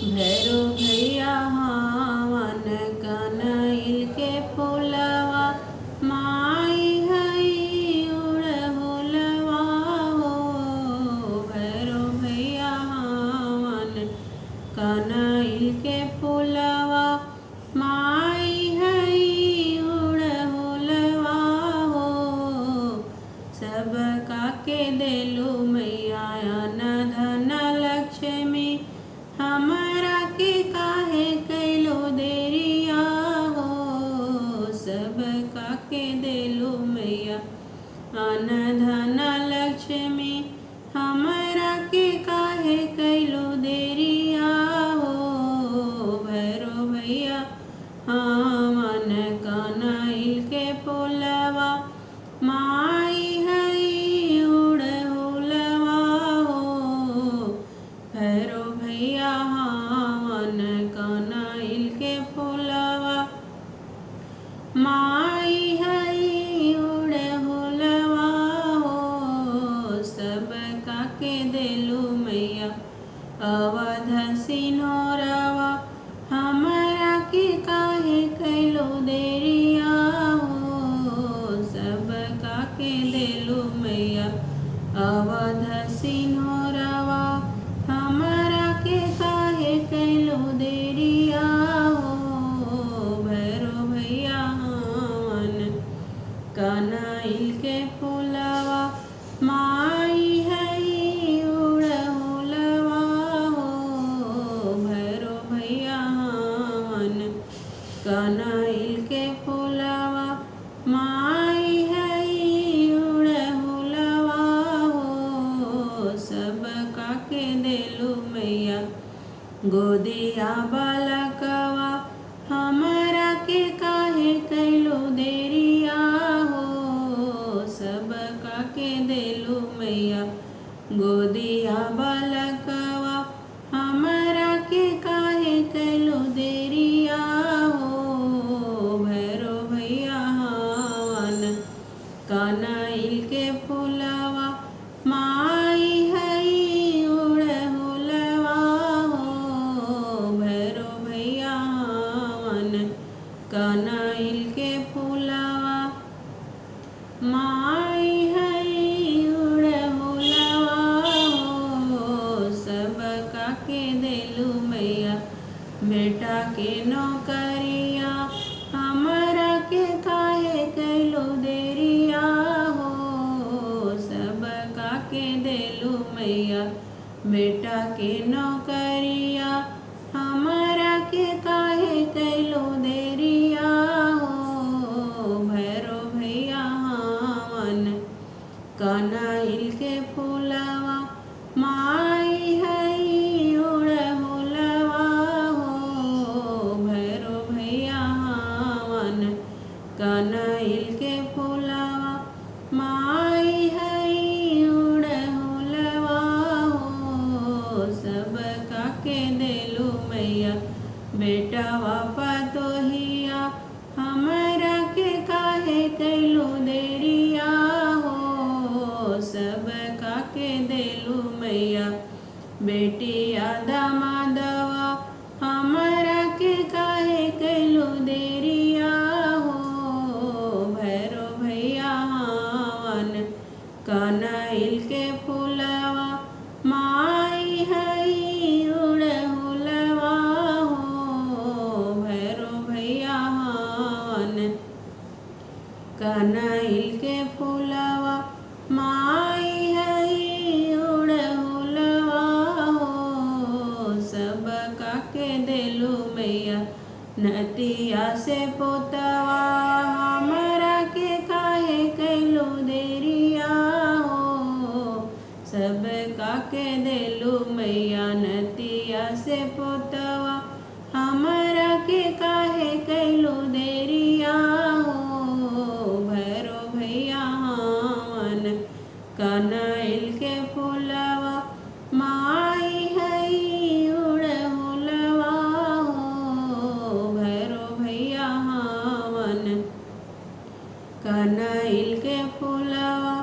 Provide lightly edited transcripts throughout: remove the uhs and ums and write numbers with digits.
भैरो भैया हावन कनइल के फूलवा माई हई उड़हुलवा हो। भैरो भैया हावन कनइल के फूलवा माई हई उड़हुलवा हो। सब काके देलू मैया अन्न धन लक्ष्मी हमरा के काहे कैलो देरिया हो। सब काके देलू मैया अन्न धन लक्ष्मी हमरा के काहे कैलो देरिया हो। भैरो भैया हावन कनइल के फूलवा माई हई उड़हुलवा हो। भैरो भैया हावन कनइल के फूलवा माई हई उड़हुलवा हो। सब काके देलू मैया अवध सिनोरवा हमरा के काहे कैलो देरिया हो। सब काके देलू मैया अवध सिनोरवा हमरा के काहे कैलो देरिया हो। भैरो भैया हावन कनइल के फूलवा माई हई उड़हुलवा हो। भैरो भैया हावन कनइल के फूलवा माई हई उड़हुलवा हो। सब काके देलू मैया गोदिया बालकवा हमरा के काहे कैलो देरिया हो। सब काके देलू मैया गोदिया बालकवा हमरा के काहे कैलो देरिया हो। भैरो भैया हावन कनइल के फूलवा माई हई उड़हुलवा हो। भैरो भैया हावन कनइल के फूलवा माई हई उड़हुलवा हो। सब काके देलू मैया बेटा के नौकरिया हमरा के काहे कैलो देरिया हो। सब काके देलू मैया बेटा के नौकरिया हमरा के काहे कैलो देरिया हो। भैरो भैया हावन कनइल के फूलवा माई हई उड़हुलवा हो। भैरो भैया हावन कनइल के फूलवा माई हई उड़हुलवा हो। सब काके देलू मैया बेटावा पतोहिया हमरा के काहे कैलो देरिया हो। सब काके देलू मैया बेटिया दामादवा हमरा के काहे कैलो देरिया हो। भैरो भैया हावन कनइल के फूलवा माई हई उड़हुलवा हो। भैरो भैया हावन कनइल के फूलवा माई हई उड़हुलवा हो। सब काके देलू मैया नतिया से पोतवा हमरा के काहे कैलो देरिया हो। सब काके देलू मैया नतिया से पोतवा हमरा के काहे कैलो देरिया हो। भैरो भैया हावन कनइल के फूलवा माई हई उड़हुलवा हो। भैरो भैया हावन कनइल के फूलवा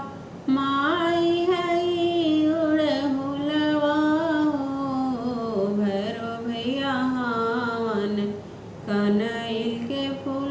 माई हई उड़हुलवा हो। भैरो भैया कनैल के फूल